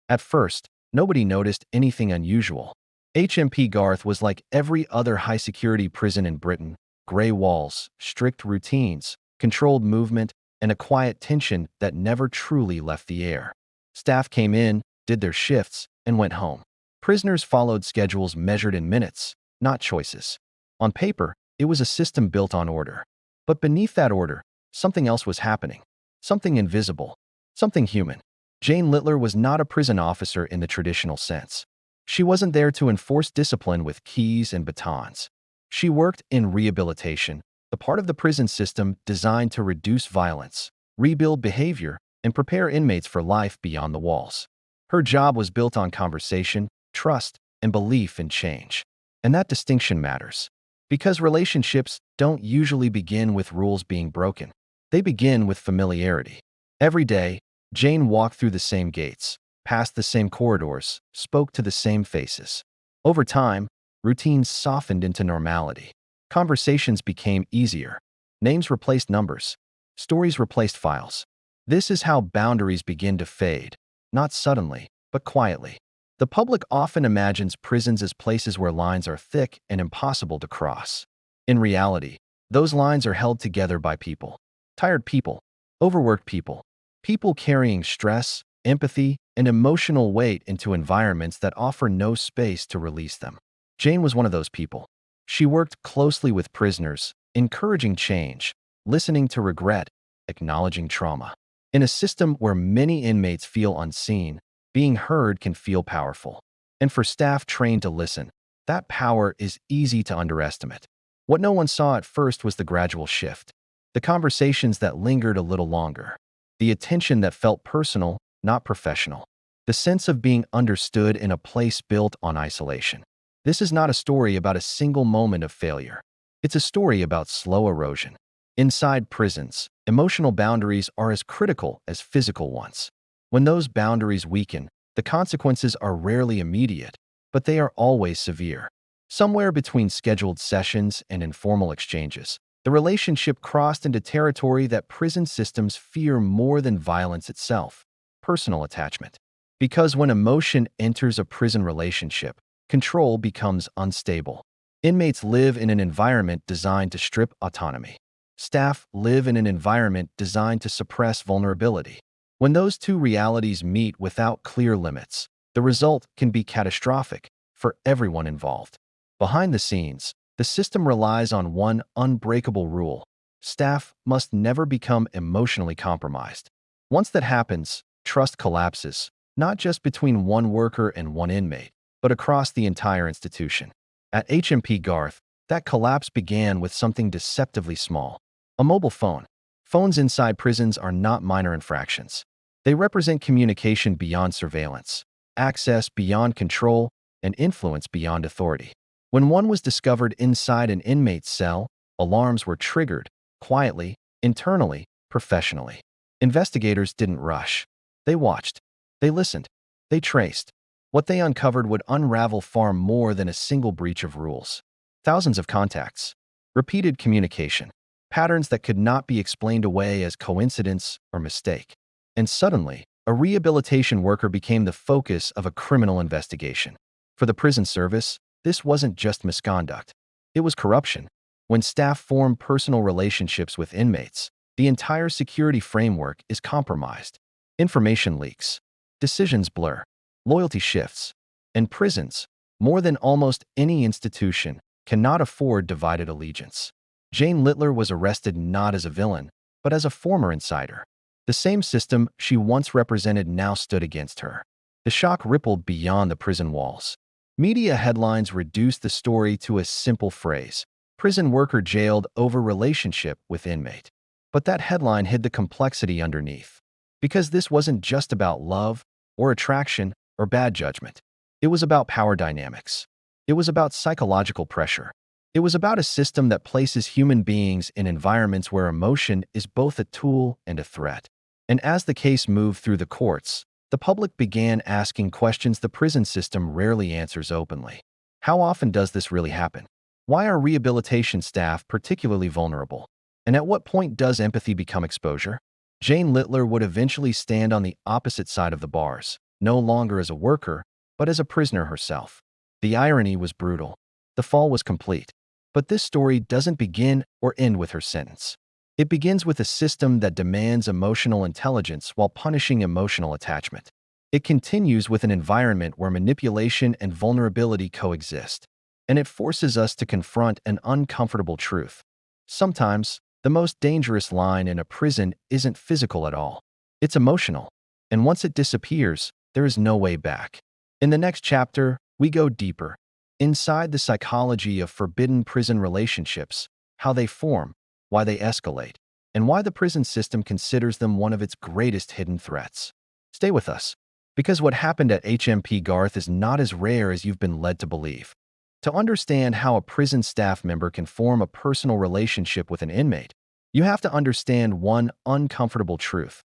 At first, nobody noticed anything unusual. HMP Garth was like every other high-security prison in Britain: gray walls, strict routines, controlled movement, and a quiet tension that never truly left the air. Staff came in, did their shifts, and went home. Prisoners followed schedules measured in minutes, not choices. On paper, it was a system built on order. But beneath that order, something else was happening. Something invisible. Something human. Jane Littler was not a prison officer in the traditional sense. She wasn't there to enforce discipline with keys and batons. She worked in rehabilitation, the part of the prison system designed to reduce violence, rebuild behavior, and prepare inmates for life beyond the walls. Her job was built on conversation, trust, and belief in change. And that distinction matters. Because relationships don't usually begin with rules being broken. They begin with familiarity. Every day, Jane walked through the same gates, passed the same corridors, spoke to the same faces. Over time, routines softened into normality. Conversations became easier. Names replaced numbers. Stories replaced files. This is how boundaries begin to fade, not suddenly, but quietly. The public often imagines prisons as places where lines are thick and impossible to cross. In reality, those lines are held together by people. Tired people, overworked people, people carrying stress, empathy, and emotional weight into environments that offer no space to release them. Jane was one of those people. She worked closely with prisoners, encouraging change, listening to regret, acknowledging trauma. In a system where many inmates feel unseen, being heard can feel powerful. And for staff trained to listen, that power is easy to underestimate. What no one saw at first was the gradual shift. The conversations that lingered a little longer. The attention that felt personal, not professional. The sense of being understood in a place built on isolation. This is not a story about a single moment of failure. It's a story about slow erosion. Inside prisons, emotional boundaries are as critical as physical ones. When those boundaries weaken, the consequences are rarely immediate, but they are always severe. Somewhere between scheduled sessions and informal exchanges, the relationship crossed into territory that prison systems fear more than violence itself: personal attachment. Because when emotion enters a prison relationship, control becomes unstable. Inmates live in an environment designed to strip autonomy. Staff live in an environment designed to suppress vulnerability. When those two realities meet without clear limits, the result can be catastrophic for everyone involved. Behind the scenes, the system relies on one unbreakable rule: staff must never become emotionally compromised. Once that happens, trust collapses, not just between one worker and one inmate, but across the entire institution. At HMP Garth, that collapse began with something deceptively small: a mobile phone. Phones inside prisons are not minor infractions. They represent communication beyond surveillance, access beyond control, and influence beyond authority. When one was discovered inside an inmate's cell, alarms were triggered, quietly, internally, professionally. Investigators didn't rush. They watched. They listened. They traced. What they uncovered would unravel far more than a single breach of rules. Thousands of contacts, repeated communication, patterns that could not be explained away as coincidence or mistake. And suddenly, a rehabilitation worker became the focus of a criminal investigation. For the prison service, this wasn't just misconduct. It was corruption. When staff form personal relationships with inmates, the entire security framework is compromised. Information leaks. Decisions blur. Loyalty shifts. And prisons, more than almost any institution, cannot afford divided allegiance. Jane Littler was arrested not as a villain, but as a former insider. The same system she once represented now stood against her. The shock rippled beyond the prison walls. Media headlines reduced the story to a simple phrase: prison worker jailed over relationship with inmate. But that headline hid the complexity underneath. Because this wasn't just about love, or attraction, or bad judgment. It was about power dynamics. It was about psychological pressure. It was about a system that places human beings in environments where emotion is both a tool and a threat. And as the case moved through the courts, the public began asking questions the prison system rarely answers openly. How often does this really happen? Why are rehabilitation staff particularly vulnerable? And at what point does empathy become exposure? Jane Littler would eventually stand on the opposite side of the bars, no longer as a worker, but as a prisoner herself. The irony was brutal. The fall was complete. But this story doesn't begin or end with her sentence. It begins with a system that demands emotional intelligence while punishing emotional attachment. It continues with an environment where manipulation and vulnerability coexist. And it forces us to confront an uncomfortable truth. Sometimes, the most dangerous line in a prison isn't physical at all. It's emotional. And once it disappears, there is no way back. In the next chapter, we go deeper. Inside the psychology of forbidden prison relationships, how they form, why they escalate, and why the prison system considers them one of its greatest hidden threats. Stay with us, because what happened at HMP Garth is not as rare as you've been led to believe. To understand how a prison staff member can form a personal relationship with an inmate, you have to understand one uncomfortable truth.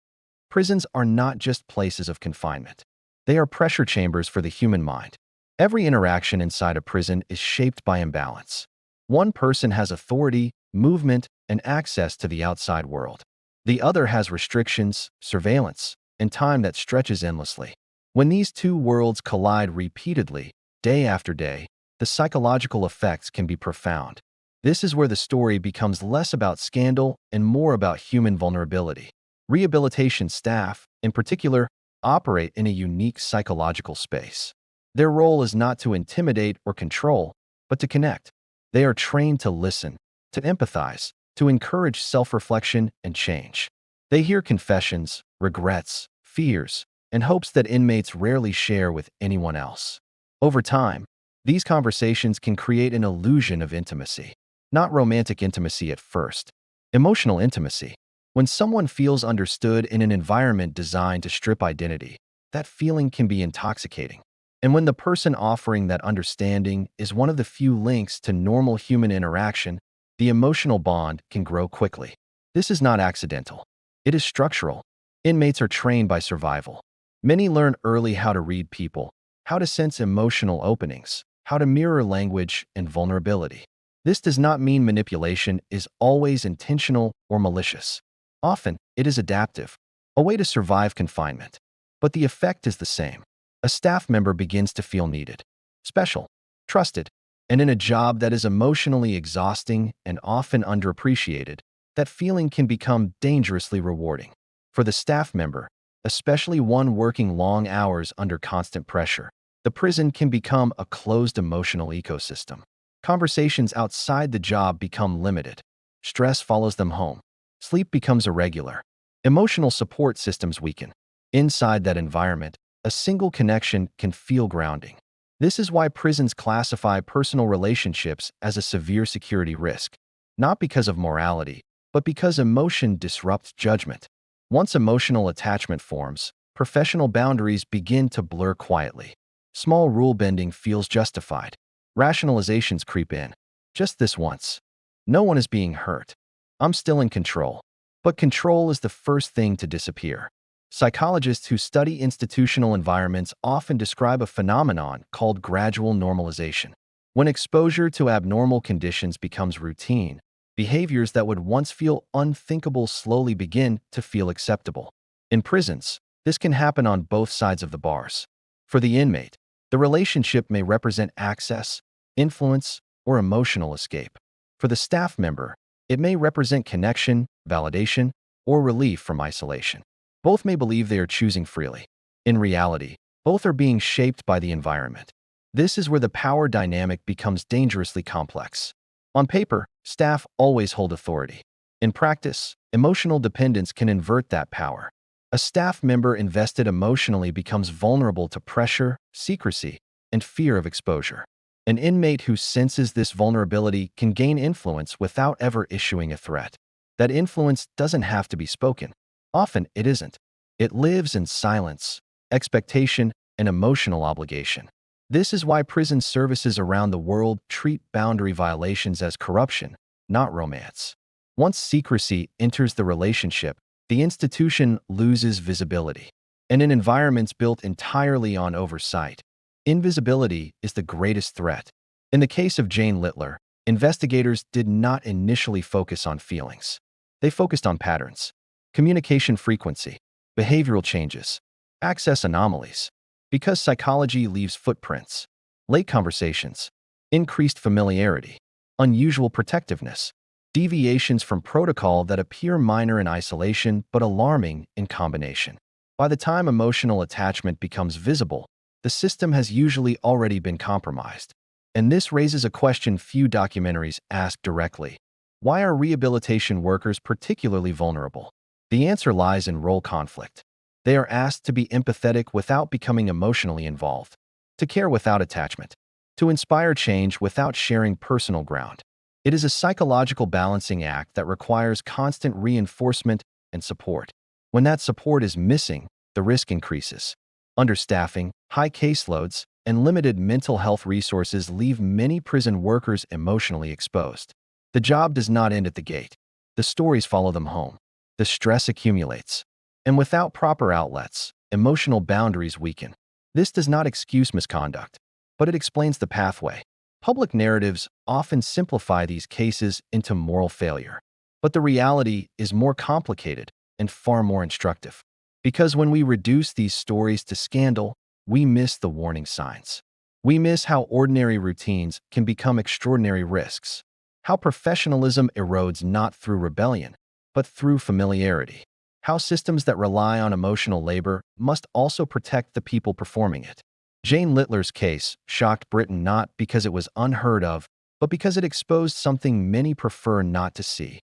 Prisons are not just places of confinement. They are pressure chambers for the human mind. Every interaction inside a prison is shaped by imbalance. One person has authority, movement, and access to the outside world. The other has restrictions, surveillance, and time that stretches endlessly. When these two worlds collide repeatedly, day after day, the psychological effects can be profound. This is where the story becomes less about scandal and more about human vulnerability. Rehabilitation staff, in particular, operate in a unique psychological space. Their role is not to intimidate or control, but to connect. They are trained to listen, to empathize, to encourage self-reflection and change. They hear confessions, regrets, fears, and hopes that inmates rarely share with anyone else. Over time, these conversations can create an illusion of intimacy. Not romantic intimacy at first, emotional intimacy. When someone feels understood in an environment designed to strip identity, that feeling can be intoxicating. And when the person offering that understanding is one of the few links to normal human interaction, the emotional bond can grow quickly. This is not accidental. It is structural. Inmates are trained by survival. Many learn early how to read people, how to sense emotional openings, how to mirror language and vulnerability. This does not mean manipulation is always intentional or malicious. Often, it is adaptive, a way to survive confinement. But the effect is the same. A staff member begins to feel needed, special, trusted, and in a job that is emotionally exhausting and often underappreciated, that feeling can become dangerously rewarding. For the staff member, especially one working long hours under constant pressure, the prison can become a closed emotional ecosystem. Conversations outside the job become limited. Stress follows them home. Sleep becomes irregular. Emotional support systems weaken. Inside that environment, a single connection can feel grounding. This is why prisons classify personal relationships as a severe security risk, not because of morality, but because emotion disrupts judgment. Once emotional attachment forms, professional boundaries begin to blur quietly. Small rule bending feels justified. Rationalizations creep in. Just this once. No one is being hurt. I'm still in control. But control is the first thing to disappear. Psychologists who study institutional environments often describe a phenomenon called gradual normalization. When exposure to abnormal conditions becomes routine, behaviors that would once feel unthinkable slowly begin to feel acceptable. In prisons, this can happen on both sides of the bars. For the inmate, the relationship may represent access, influence, or emotional escape. For the staff member, it may represent connection, validation, or relief from isolation. Both may believe they are choosing freely. In reality, both are being shaped by the environment. This is where the power dynamic becomes dangerously complex. On paper, staff always hold authority. In practice, emotional dependence can invert that power. A staff member invested emotionally becomes vulnerable to pressure, secrecy, and fear of exposure. An inmate who senses this vulnerability can gain influence without ever issuing a threat. That influence doesn't have to be spoken. Often, it isn't. It lives in silence, expectation, and emotional obligation. This is why prison services around the world treat boundary violations as corruption, not romance. Once secrecy enters the relationship, the institution loses visibility. And in environments built entirely on oversight, invisibility is the greatest threat. In the case of Jane Littler, investigators did not initially focus on feelings. They focused on patterns, communication frequency, behavioral changes, access anomalies. Because psychology leaves footprints, late conversations, increased familiarity, unusual protectiveness, deviations from protocol that appear minor in isolation but alarming in combination. By the time emotional attachment becomes visible, the system has usually already been compromised. And this raises a question few documentaries ask directly. Why are rehabilitation workers particularly vulnerable? The answer lies in role conflict. They are asked to be empathetic without becoming emotionally involved, to care without attachment, to inspire change without sharing personal ground. It is a psychological balancing act that requires constant reinforcement and support. When that support is missing, the risk increases. Understaffing, high caseloads, and limited mental health resources leave many prison workers emotionally exposed. The job does not end at the gate. The stories follow them home. The stress accumulates. And without proper outlets, emotional boundaries weaken. This does not excuse misconduct, but it explains the pathway. Public narratives often simplify these cases into moral failure. But the reality is more complicated and far more instructive. Because when we reduce these stories to scandal, we miss the warning signs. We miss how ordinary routines can become extraordinary risks. How professionalism erodes not through rebellion, but through familiarity. How systems that rely on emotional labor must also protect the people performing it. Jane Littler's case shocked Britain not because it was unheard of, but because it exposed something many prefer not to see.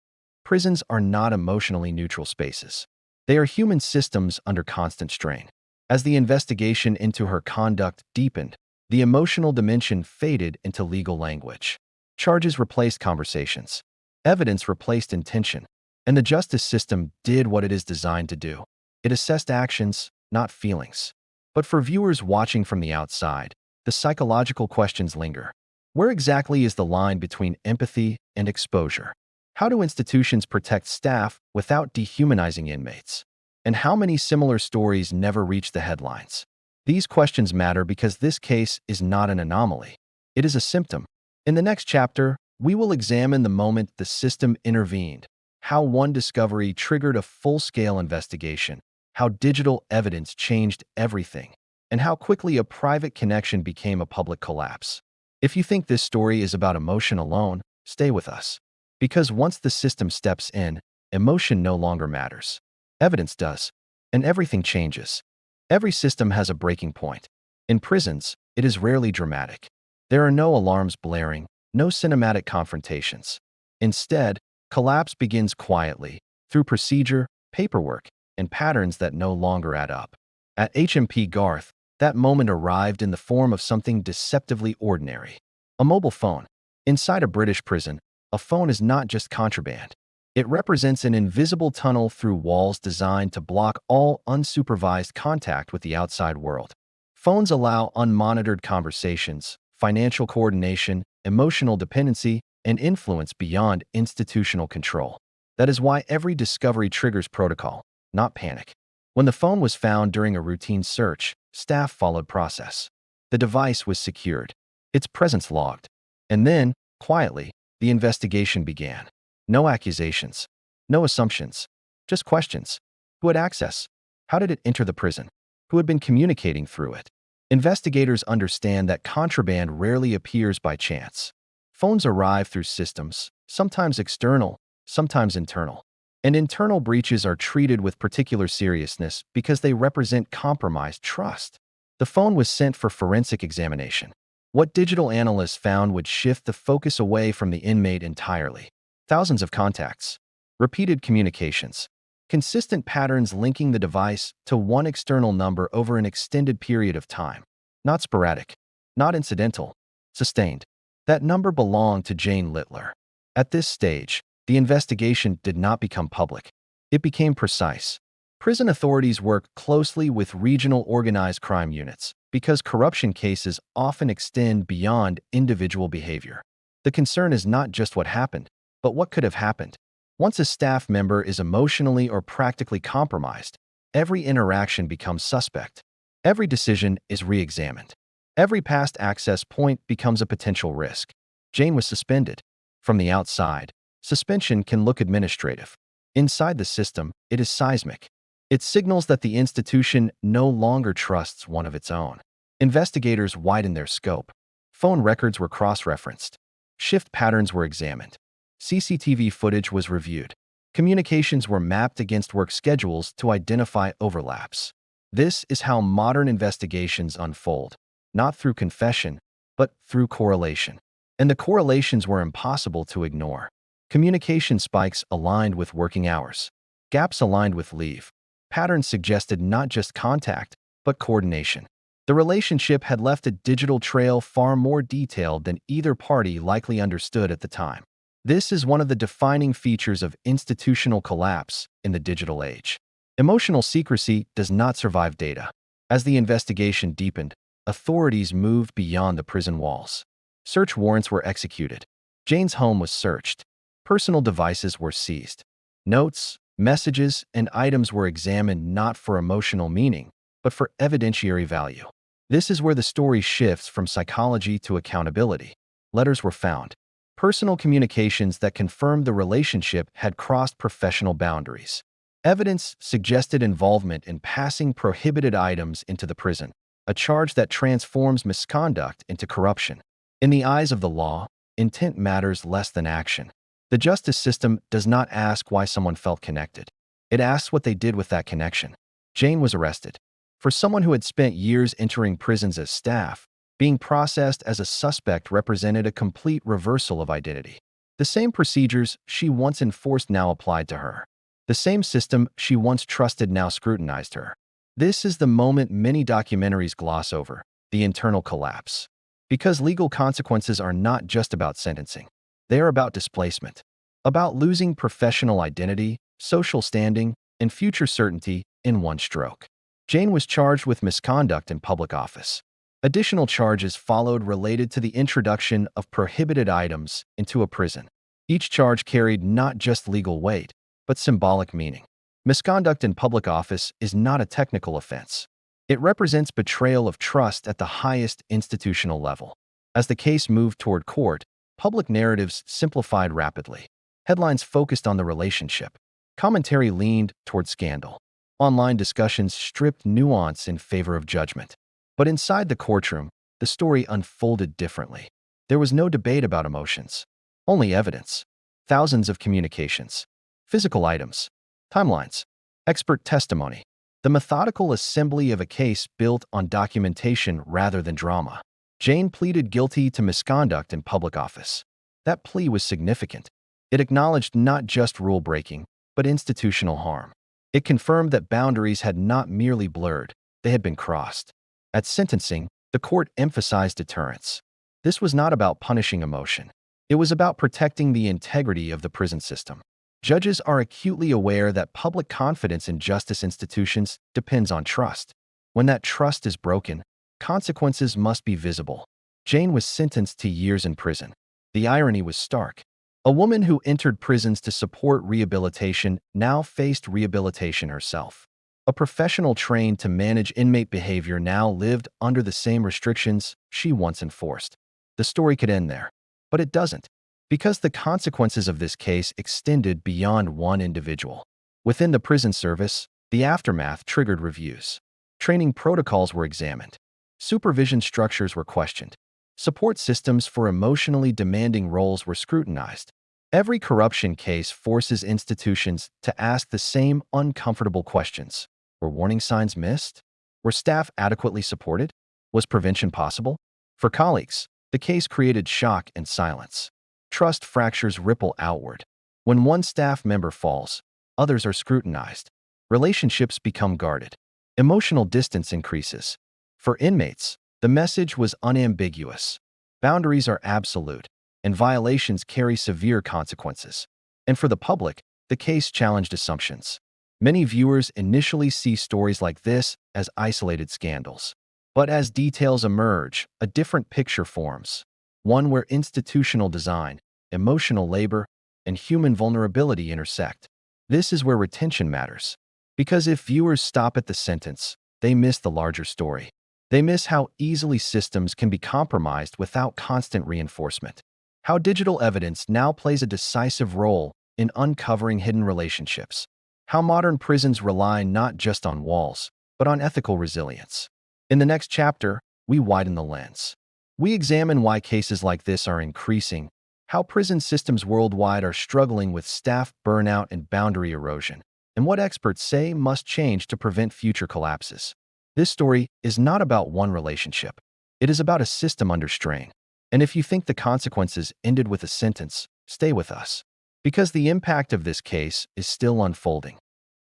Prisons are not emotionally neutral spaces. They are human systems under constant strain. As the investigation into her conduct deepened, the emotional dimension faded into legal language. Charges replaced conversations. Evidence replaced intention. And the justice system did what it is designed to do. It assessed actions, not feelings. But for viewers watching from the outside, the psychological questions linger. Where exactly is the line between empathy and exposure? How do institutions protect staff without dehumanizing inmates? And how many similar stories never reach the headlines? These questions matter because this case is not an anomaly. It is a symptom. In the next chapter, we will examine the moment the system intervened, how one discovery triggered a full-scale investigation, how digital evidence changed everything, and how quickly a private connection became a public collapse. If you think this story is about emotion alone, stay with us. Because once the system steps in, emotion no longer matters. Evidence does, and everything changes. Every system has a breaking point. In prisons, it is rarely dramatic. There are no alarms blaring, no cinematic confrontations. Instead, collapse begins quietly, through procedure, paperwork, and patterns that no longer add up. At HMP Garth, that moment arrived in the form of something deceptively ordinary. A mobile phone. Inside a British prison, a phone is not just contraband. It represents an invisible tunnel through walls designed to block all unsupervised contact with the outside world. Phones allow unmonitored conversations, financial coordination, emotional dependency, and influence beyond institutional control. That is why every discovery triggers protocol, not panic. When the phone was found during a routine search, staff followed process. The device was secured, its presence logged. And then, quietly, the investigation began. No accusations, no assumptions, just questions. Who had access? How did it enter the prison? Who had been communicating through it? Investigators understand that contraband rarely appears by chance. Phones arrive through systems, sometimes external, sometimes internal. And internal breaches are treated with particular seriousness because they represent compromised trust. The phone was sent for forensic examination. What digital analysts found would shift the focus away from the inmate entirely. Thousands of contacts, repeated communications, consistent patterns linking the device to one external number over an extended period of time. Not sporadic, not incidental, sustained. That number belonged to Jane Littler. At this stage, the investigation did not become public. It became precise. Prison authorities work closely with regional organized crime units because corruption cases often extend beyond individual behavior. The concern is not just what happened, but what could have happened. Once a staff member is emotionally or practically compromised, every interaction becomes suspect. Every decision is re-examined. Every past access point becomes a potential risk. Jane was suspended. From the outside, suspension can look administrative. Inside the system, it is seismic. It signals that the institution no longer trusts one of its own. Investigators widened their scope. Phone records were cross-referenced. Shift patterns were examined. CCTV footage was reviewed. Communications were mapped against work schedules to identify overlaps. This is how modern investigations unfold, not through confession, but through correlation. And the correlations were impossible to ignore. Communication spikes aligned with working hours. Gaps aligned with leave. Patterns suggested not just contact, but coordination. The relationship had left a digital trail far more detailed than either party likely understood at the time. This is one of the defining features of institutional collapse in the digital age. Emotional secrecy does not survive data. As the investigation deepened, authorities moved beyond the prison walls. Search warrants were executed. Jane's home was searched. Personal devices were seized. Notes, messages, and items were examined not for emotional meaning, but for evidentiary value. This is where the story shifts from psychology to accountability. Letters were found. Personal communications that confirmed the relationship had crossed professional boundaries. Evidence suggested involvement in passing prohibited items into the prison, a charge that transforms misconduct into corruption. In the eyes of the law, intent matters less than action. The justice system does not ask why someone felt connected. It asks what they did with that connection. Jane was arrested. For someone who had spent years entering prisons as staff, being processed as a suspect represented a complete reversal of identity. The same procedures she once enforced now applied to her. The same system she once trusted now scrutinized her. This is the moment many documentaries gloss over, the internal collapse. Because legal consequences are not just about sentencing. They are about displacement, about losing professional identity, social standing, and future certainty in one stroke. Jane was charged with misconduct in public office. Additional charges followed related to the introduction of prohibited items into a prison. Each charge carried not just legal weight, but symbolic meaning. Misconduct in public office is not a technical offense. It represents betrayal of trust at the highest institutional level. As the case moved toward court, public narratives simplified rapidly. Headlines focused on the relationship. Commentary leaned toward scandal. Online discussions stripped nuance in favor of judgment. But inside the courtroom, the story unfolded differently. There was no debate about emotions, only evidence. Thousands of communications, physical items, timelines, expert testimony. The methodical assembly of a case built on documentation rather than drama. Jane pleaded guilty to misconduct in public office. That plea was significant. It acknowledged not just rule-breaking, but institutional harm. It confirmed that boundaries had not merely blurred, they had been crossed. At sentencing, the court emphasized deterrence. This was not about punishing emotion. It was about protecting the integrity of the prison system. Judges are acutely aware that public confidence in justice institutions depends on trust. When that trust is broken, consequences must be visible. Jane was sentenced to years in prison. The irony was stark. A woman who entered prisons to support rehabilitation now faced rehabilitation herself. A professional trained to manage inmate behavior now lived under the same restrictions she once enforced. The story could end there, but it doesn't, because the consequences of this case extended beyond one individual. Within the prison service, the aftermath triggered reviews. Training protocols were examined. Supervision structures were questioned. Support systems for emotionally demanding roles were scrutinized. Every corruption case forces institutions to ask the same uncomfortable questions. Were warning signs missed? Were staff adequately supported? Was prevention possible? For colleagues, the case created shock and silence. Trust fractures ripple outward. When one staff member falls, others are scrutinized. Relationships become guarded. Emotional distance increases. For inmates, the message was unambiguous. Boundaries are absolute, and violations carry severe consequences. And for the public, the case challenged assumptions. Many viewers initially see stories like this as isolated scandals. But as details emerge, a different picture forms. One where institutional design, emotional labor, and human vulnerability intersect. This is where retention matters. Because if viewers stop at the sentence, they miss the larger story. They miss how easily systems can be compromised without constant reinforcement. How digital evidence now plays a decisive role in uncovering hidden relationships. how modern prisons rely not just on walls, but on ethical resilience. In the next chapter, we widen the lens. We examine why cases like this are increasing, how prison systems worldwide are struggling with staff burnout and boundary erosion, and what experts say must change to prevent future collapses. This story is not about one relationship. It is about a system under strain. And if you think the consequences ended with a sentence, stay with us. Because the impact of this case is still unfolding.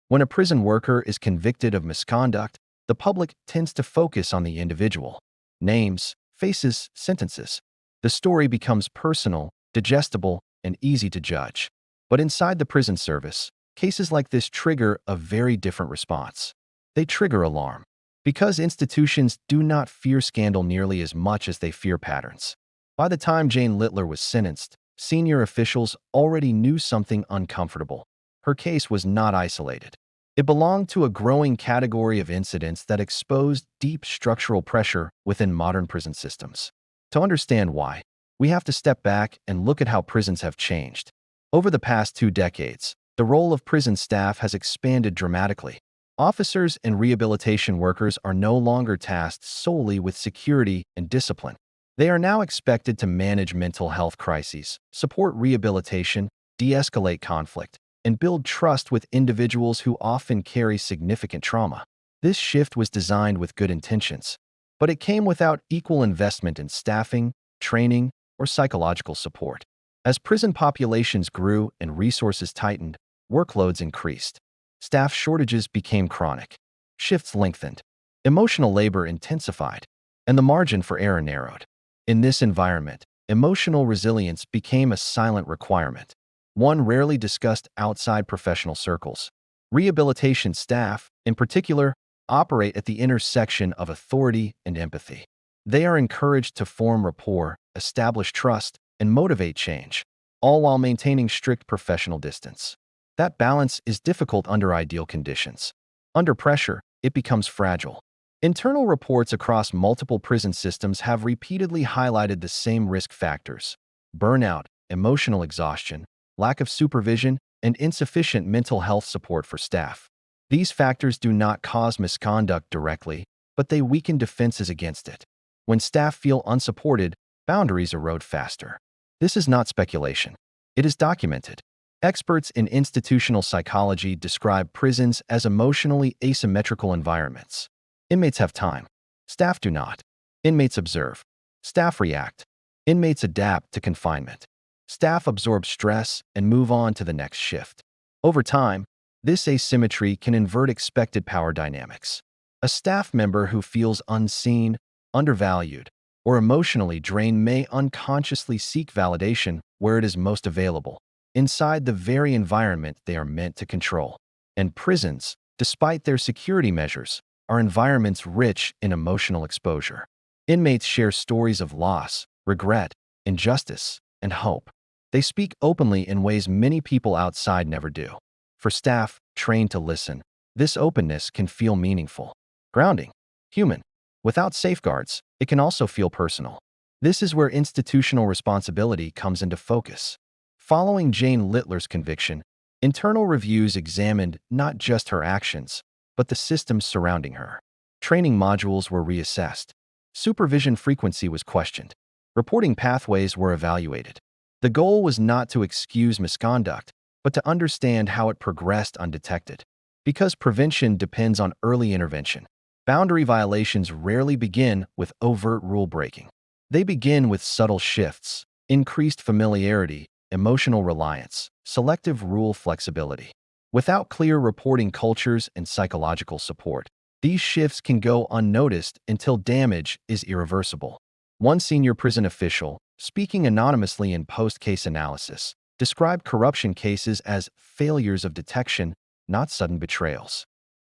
When a prison worker is convicted of misconduct, the public tends to focus on the individual. Names, faces, sentences. The story becomes personal, digestible, and easy to judge. But inside the prison service, cases like this trigger a very different response. They trigger alarm. Because institutions do not fear scandal nearly as much as they fear patterns. By the time Jane Littler was sentenced, senior officials already knew something uncomfortable. Her case was not isolated. It belonged to a growing category of incidents that exposed deep structural pressure within modern prison systems. To understand why, we have to step back and look at how prisons have changed. Over the past 2 decades, the role of prison staff has expanded dramatically. Officers and rehabilitation workers are no longer tasked solely with security and discipline. They are now expected to manage mental health crises, support rehabilitation, de-escalate conflict, and build trust with individuals who often carry significant trauma. This shift was designed with good intentions, but it came without equal investment in staffing, training, or psychological support. As prison populations grew and resources tightened, workloads increased. Staff shortages became chronic. Shifts lengthened. Emotional labor intensified, and the margin for error narrowed. In this environment, emotional resilience became a silent requirement, one rarely discussed outside professional circles. Rehabilitation staff, in particular, operate at the intersection of authority and empathy. They are encouraged to form rapport, establish trust, and motivate change, all while maintaining strict professional distance. That balance is difficult under ideal conditions. Under pressure, it becomes fragile. Internal reports across multiple prison systems have repeatedly highlighted the same risk factors: burnout, emotional exhaustion, lack of supervision, and insufficient mental health support for staff. These factors do not cause misconduct directly, but they weaken defenses against it. When staff feel unsupported, boundaries erode faster. This is not speculation. It is documented. Experts in institutional psychology describe prisons as emotionally asymmetrical environments. Inmates have time. Staff do not. Inmates observe. Staff react. Inmates adapt to confinement. Staff absorb stress and move on to the next shift. Over time, this asymmetry can invert expected power dynamics. A staff member who feels unseen, undervalued, or emotionally drained may unconsciously seek validation where it is most available, inside the very environment they are meant to control. And prisons, despite their security measures, are environments rich in emotional exposure. Inmates share stories of loss, regret, injustice, and hope. They speak openly in ways many people outside never do. For staff trained to listen, this openness can feel meaningful, grounding, human. Without safeguards, it can also feel personal. This is where institutional responsibility comes into focus. Following Jane Littler's conviction, internal reviews examined not just her actions, but the systems surrounding her. Training modules were reassessed. Supervision frequency was questioned. Reporting pathways were evaluated. The goal was not to excuse misconduct, but to understand how it progressed undetected. Because prevention depends on early intervention, boundary violations rarely begin with overt rule breaking. They begin with subtle shifts, increased familiarity, emotional reliance, selective rule flexibility. Without clear reporting cultures and psychological support, these shifts can go unnoticed until damage is irreversible. One senior prison official, speaking anonymously in post-case analysis, described corruption cases as failures of detection, not sudden betrayals.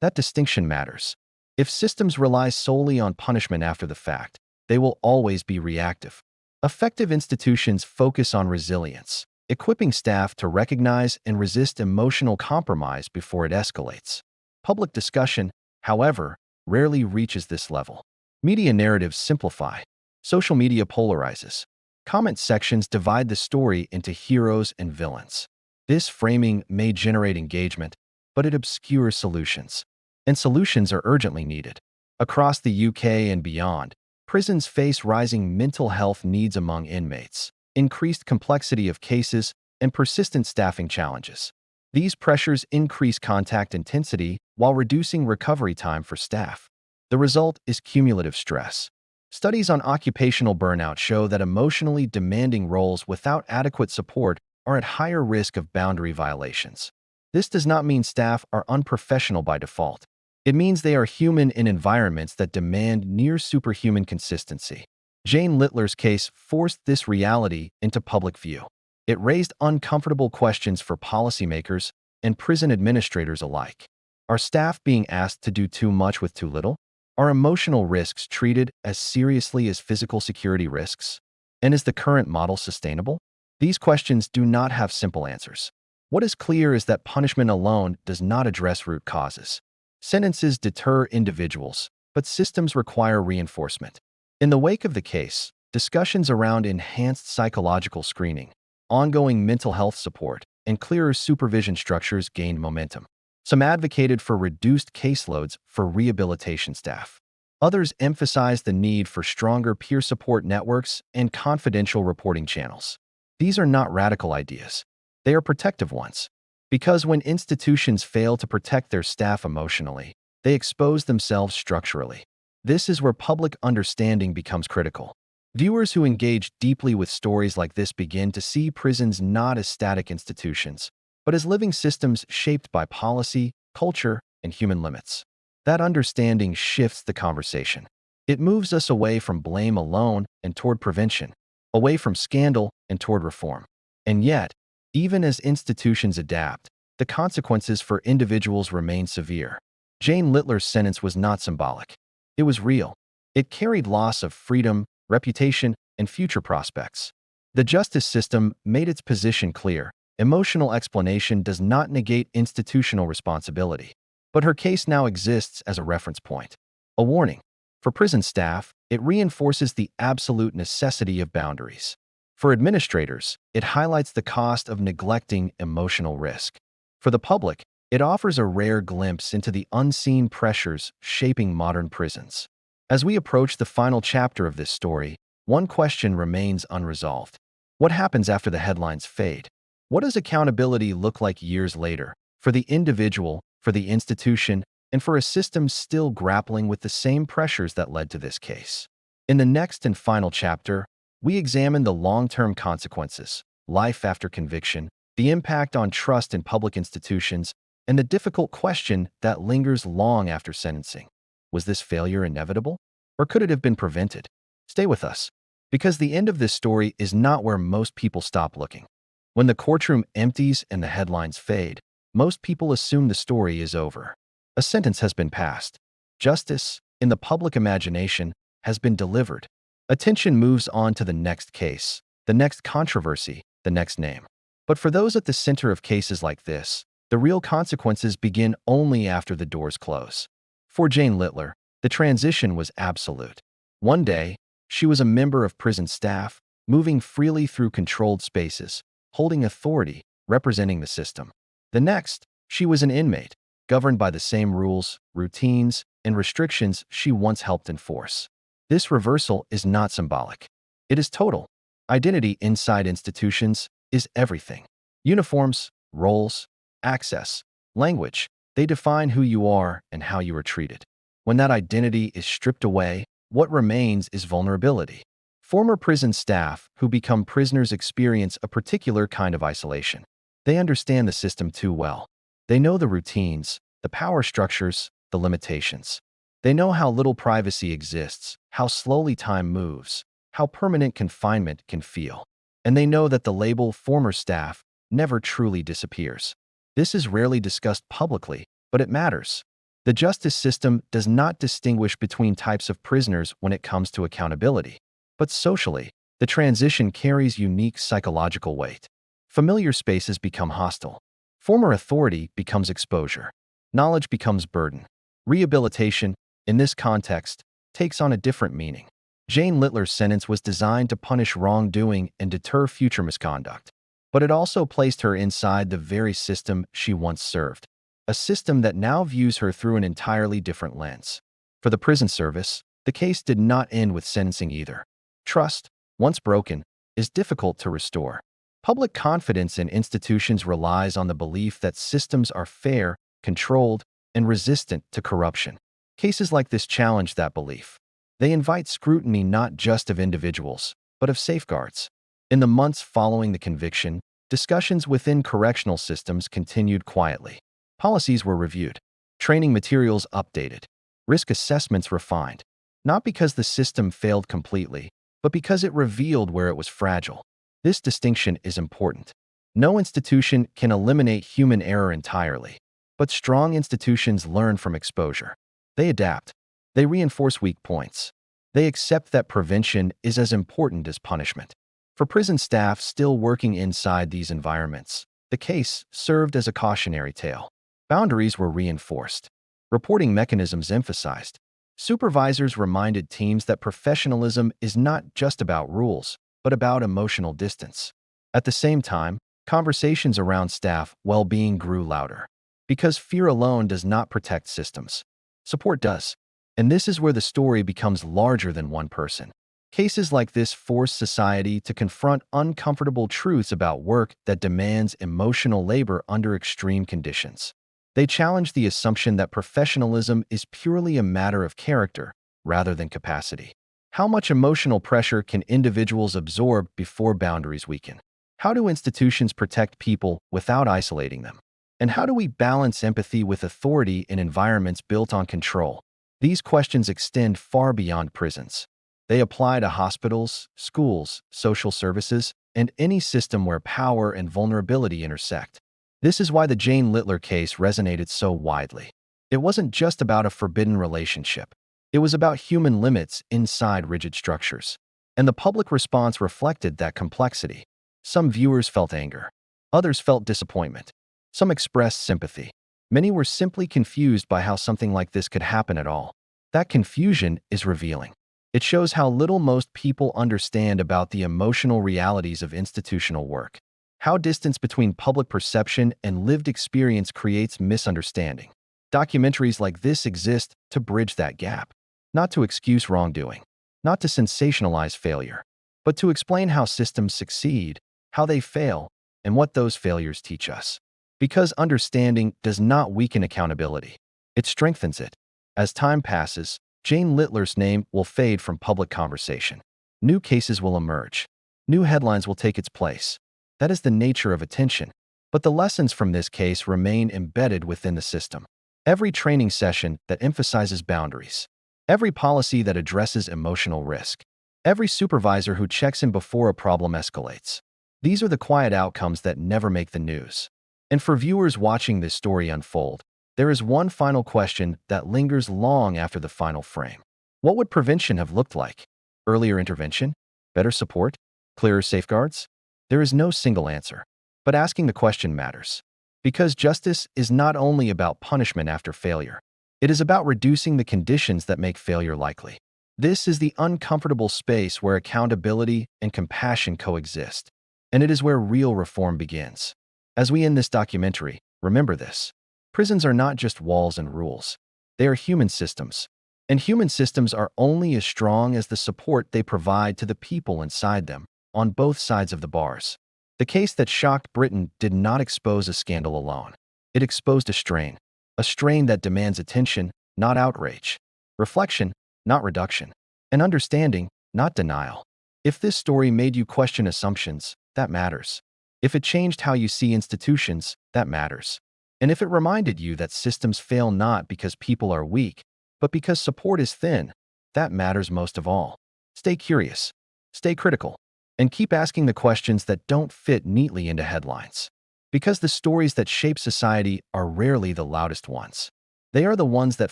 That distinction matters. If systems rely solely on punishment after the fact, they will always be reactive. Effective institutions focus on resilience, equipping staff to recognize and resist emotional compromise before it escalates. Public discussion, however, rarely reaches this level. Media narratives simplify. Social media polarizes. Comment sections divide the story into heroes and villains. This framing may generate engagement, but it obscures solutions. And solutions are urgently needed. Across the UK and beyond, prisons face rising mental health needs among inmates, increased complexity of cases, and persistent staffing challenges. These pressures increase contact intensity while reducing recovery time for staff. The result is cumulative stress. Studies on occupational burnout show that emotionally demanding roles without adequate support are at higher risk of boundary violations. This does not mean staff are unprofessional by default. It means they are human in environments that demand near superhuman consistency. Jane Littler's case forced this reality into public view. It raised uncomfortable questions for policymakers and prison administrators alike. Are staff being asked to do too much with too little? Are emotional risks treated as seriously as physical security risks? And is the current model sustainable? These questions do not have simple answers. What is clear is that punishment alone does not address root causes. Sentences deter individuals, but systems require reinforcement. In the wake of the case, discussions around enhanced psychological screening, ongoing mental health support, and clearer supervision structures gained momentum. Some advocated for reduced caseloads for rehabilitation staff. Others emphasized the need for stronger peer support networks and confidential reporting channels. These are not radical ideas. They are protective ones. Because when institutions fail to protect their staff emotionally, they expose themselves structurally. This is where public understanding becomes critical. Viewers who engage deeply with stories like this begin to see prisons not as static institutions, but as living systems shaped by policy, culture, and human limits. That understanding shifts the conversation. It moves us away from blame alone and toward prevention, away from scandal and toward reform. And yet, even as institutions adapt, the consequences for individuals remain severe. Jane Littler's sentence was not symbolic. It was real. It carried loss of freedom, reputation, and future prospects. The justice system made its position clear. Emotional explanation does not negate institutional responsibility. But her case now exists as a reference point. A warning. For prison staff, it reinforces the absolute necessity of boundaries. For administrators, it highlights the cost of neglecting emotional risk. For the public, it offers a rare glimpse into the unseen pressures shaping modern prisons. As we approach the final chapter of this story, one question remains unresolved. What happens after the headlines fade? What does accountability look like years later, for the individual, for the institution, and for a system still grappling with the same pressures that led to this case? In the next and final chapter, we examine the long-term consequences, life after conviction, the impact on trust in public institutions, and the difficult question that lingers long after sentencing. Was this failure inevitable? Or could it have been prevented? Stay with us, because the end of this story is not where most people stop looking. When the courtroom empties and the headlines fade, most people assume the story is over. A sentence has been passed. Justice, in the public imagination, has been delivered. Attention moves on to the next case, the next controversy, the next name. But for those at the center of cases like this, the real consequences begin only after the doors close. For Jane Littler, the transition was absolute. One day, she was a member of prison staff, moving freely through controlled spaces, holding authority, representing the system. The next, she was an inmate, governed by the same rules, routines, and restrictions she once helped enforce. This reversal is not symbolic. It is total. Identity inside institutions is everything. Uniforms, roles, access, language, they define who you are and how you are treated. When that identity is stripped away, what remains is vulnerability. Former prison staff who become prisoners experience a particular kind of isolation. They understand the system too well. They know the routines, the power structures, the limitations. They know how little privacy exists, how slowly time moves, how permanent confinement can feel. And they know that the label former staff never truly disappears. This is rarely discussed publicly, but it matters. The justice system does not distinguish between types of prisoners when it comes to accountability. But socially, the transition carries unique psychological weight. Familiar spaces become hostile. Former authority becomes exposure. Knowledge becomes burden. Rehabilitation, in this context, takes on a different meaning. Jane Littler's sentence was designed to punish wrongdoing and deter future misconduct. But it also placed her inside the very system she once served. a system that now views her through an entirely different lens. For the prison service, the case did not end with sentencing either. Trust, once broken, is difficult to restore. Public confidence in institutions relies on the belief that systems are fair, controlled, and resistant to corruption. Cases like this challenge that belief. They invite scrutiny not just of individuals, but of safeguards. In the months following the conviction, discussions within correctional systems continued quietly. Policies were reviewed, training materials updated, risk assessments refined, not because the system failed completely, but because it revealed where it was fragile. This distinction is important. No institution can eliminate human error entirely, but strong institutions learn from exposure. They adapt. They reinforce weak points. They accept that prevention is as important as punishment. For prison staff still working inside these environments, the case served as a cautionary tale. Boundaries were reinforced. Reporting mechanisms emphasized. Supervisors reminded teams that professionalism is not just about rules, but about emotional distance. At the same time, conversations around staff well-being grew louder. Because fear alone does not protect systems. Support does. And this is where the story becomes larger than one person. Cases like this force society to confront uncomfortable truths about work that demands emotional labor under extreme conditions. They challenge the assumption that professionalism is purely a matter of character rather than capacity. How much emotional pressure can individuals absorb before boundaries weaken? How do institutions protect people without isolating them? And how do we balance empathy with authority in environments built on control? These questions extend far beyond prisons. They apply to hospitals, schools, social services, and any system where power and vulnerability intersect. This is why the Jane Littler case resonated so widely. It wasn't just about a forbidden relationship. It was about human limits inside rigid structures. And the public response reflected that complexity. Some viewers felt anger. Others felt disappointment. Some expressed sympathy. Many were simply confused by how something like this could happen at all. That confusion is revealing. It shows how little most people understand about the emotional realities of institutional work. How distance between public perception and lived experience creates misunderstanding. Documentaries like this exist to bridge that gap. Not to excuse wrongdoing. Not to sensationalize failure. But to explain how systems succeed, how they fail, and what those failures teach us. Because understanding does not weaken accountability. It strengthens it. As time passes, Jane Littler's name will fade from public conversation. New cases will emerge. New headlines will take its place. That is the nature of attention. But the lessons from this case remain embedded within the system. Every training session that emphasizes boundaries. Every policy that addresses emotional risk. Every supervisor who checks in before a problem escalates. These are the quiet outcomes that never make the news. And for viewers watching this story unfold, there is one final question that lingers long after the final frame. What would prevention have looked like? Earlier intervention? Better support? Clearer safeguards? There is no single answer. But asking the question matters. Because justice is not only about punishment after failure. It is about reducing the conditions that make failure likely. This is the uncomfortable space where accountability and compassion coexist. And it is where real reform begins. As we end this documentary, remember this. Prisons are not just walls and rules. They are human systems. And human systems are only as strong as the support they provide to the people inside them, on both sides of the bars. The case that shocked Britain did not expose a scandal alone. It exposed a strain that demands attention, not outrage, reflection, not reduction, and understanding, not denial. If this story made you question assumptions, that matters. If it changed how you see institutions, that matters. And if it reminded you that systems fail not because people are weak, but because support is thin, that matters most of all. Stay curious, stay critical, and keep asking the questions that don't fit neatly into headlines. Because the stories that shape society are rarely the loudest ones. They are the ones that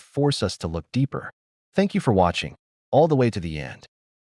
force us to look deeper. Thank you for watching, all the way to the end.